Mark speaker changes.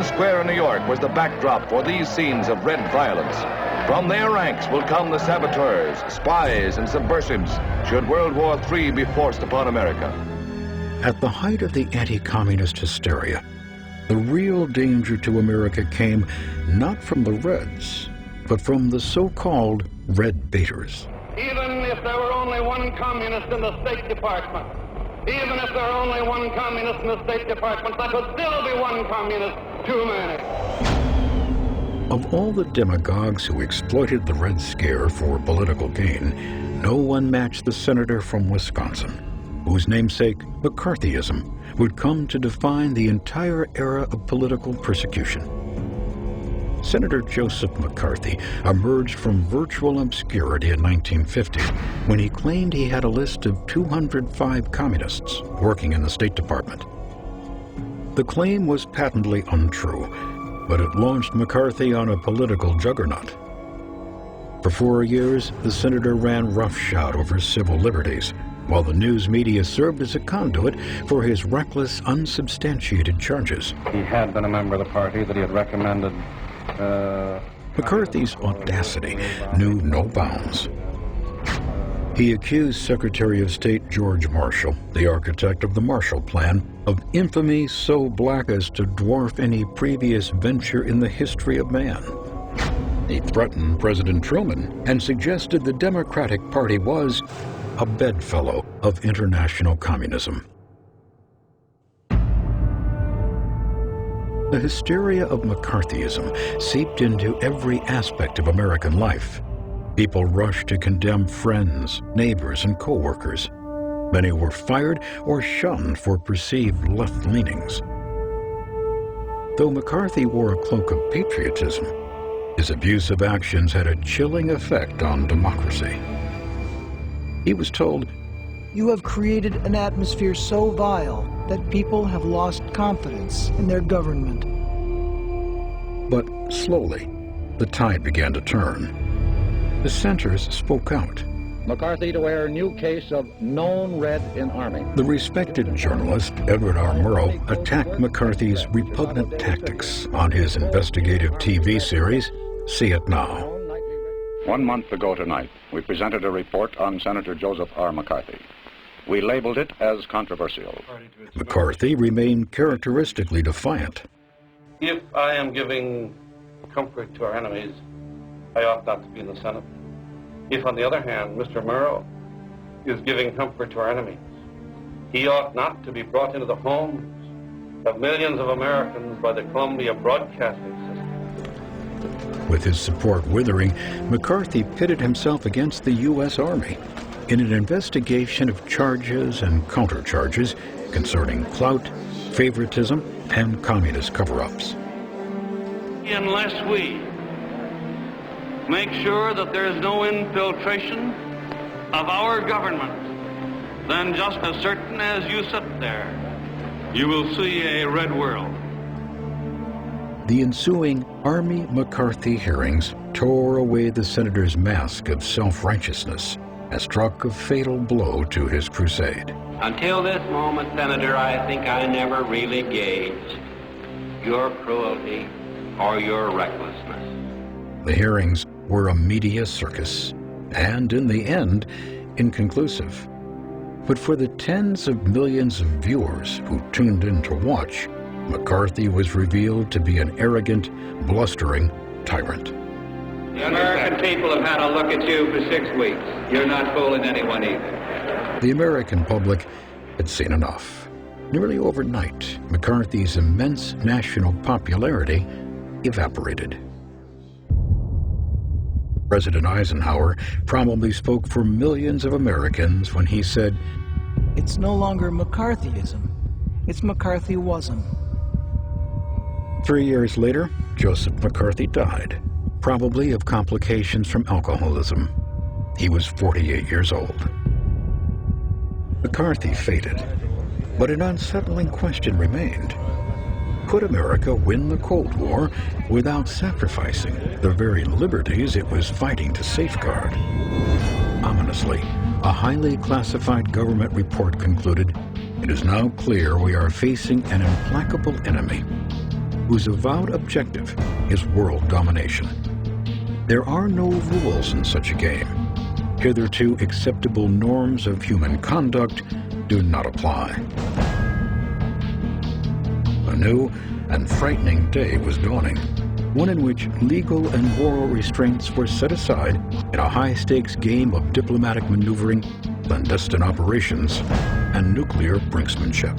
Speaker 1: Union Square in New York was the backdrop for these scenes of red violence. From their ranks will come the saboteurs, spies, and subversives should World War III be forced upon America.
Speaker 2: At the height of the anti-communist hysteria, the real danger to America came not from the Reds, but from the so-called Red Baiters.
Speaker 3: Even if there were only one communist in the State Department, even if there were only one communist in the State Department, that would still be one communist too many.
Speaker 2: Of all the demagogues who exploited the Red Scare for political gain, no one matched the senator from Wisconsin, whose namesake, McCarthyism, would come to define the entire era of political persecution. Senator Joseph McCarthy emerged from virtual obscurity in 1950 when he claimed he had a list of 205 communists working in the State Department. The claim was patently untrue, but it launched McCarthy on a political juggernaut. For 4 years, the senator ran roughshod over civil liberties, while the news media served as a conduit for his reckless, unsubstantiated charges.
Speaker 4: He had been a member of the party that he had recommended.
Speaker 2: McCarthy's audacity knew no bounds. He accused Secretary of State George Marshall, the architect of the Marshall Plan, of infamy so black as to dwarf any previous venture in the history of man. He threatened President Truman and suggested the Democratic Party was a bedfellow of international communism. The hysteria of McCarthyism seeped into every aspect of American life. People rushed to condemn friends, neighbors, and co-workers. Many were fired or shunned for perceived left leanings. Though McCarthy wore a cloak of patriotism, his abusive actions had a chilling effect on democracy. He was told,
Speaker 5: "You have created an atmosphere so vile that people have lost confidence in their government."
Speaker 2: But slowly, the tide began to turn. Dissenters spoke out.
Speaker 6: McCarthy to wear new case of known red in Army.
Speaker 2: The respected journalist Edward R. Murrow attacked McCarthy's repugnant tactics on his investigative TV series, See It Now.
Speaker 7: 1 month ago tonight, we presented a report on Senator Joseph R. McCarthy. We labeled it as controversial.
Speaker 2: McCarthy remained characteristically defiant.
Speaker 4: If I am giving comfort to our enemies, I ought not to be in the Senate. If, on the other hand, Mr. Murrow is giving comfort to our enemies, he ought not to be brought into the homes of millions of Americans by the Columbia Broadcasting System.
Speaker 2: With his support withering, McCarthy pitted himself against the U.S. Army in an investigation of charges and countercharges concerning clout, favoritism, and communist cover-ups.
Speaker 3: Unless we make sure that there is no infiltration of our government, then just as certain as you sit there, you will see a red world.
Speaker 2: The ensuing Army McCarthy hearings tore away the senator's mask of self-righteousness and struck a fatal blow to his crusade.
Speaker 8: Until this moment, Senator, I think I never really gauged your cruelty or your recklessness.
Speaker 2: The hearings were a media circus, and in the end, inconclusive. But for the tens of millions of viewers who tuned in to watch, McCarthy was revealed to be an arrogant, blustering tyrant.
Speaker 8: The American people have had a look at you for 6 weeks. You're not fooling anyone either.
Speaker 2: The American public had seen enough. Nearly overnight, McCarthy's immense national popularity evaporated. President Eisenhower probably spoke for millions of Americans when he said,
Speaker 5: It's no longer McCarthyism, it's McCarthyism.
Speaker 2: 3 years later, Joseph McCarthy died, probably of complications from alcoholism. He was 48 years old. McCarthy faded, but an unsettling question remained. Could America win the Cold War without sacrificing the very liberties it was fighting to safeguard? Ominously, a highly classified government report concluded, "It is now clear we are facing an implacable enemy. whose avowed objective is world domination. There are no rules in such a game. Hitherto acceptable norms of human conduct do not apply. A new and frightening day was dawning, one in which legal and moral restraints were set aside in a high-stakes game of diplomatic maneuvering, clandestine operations, and nuclear brinksmanship.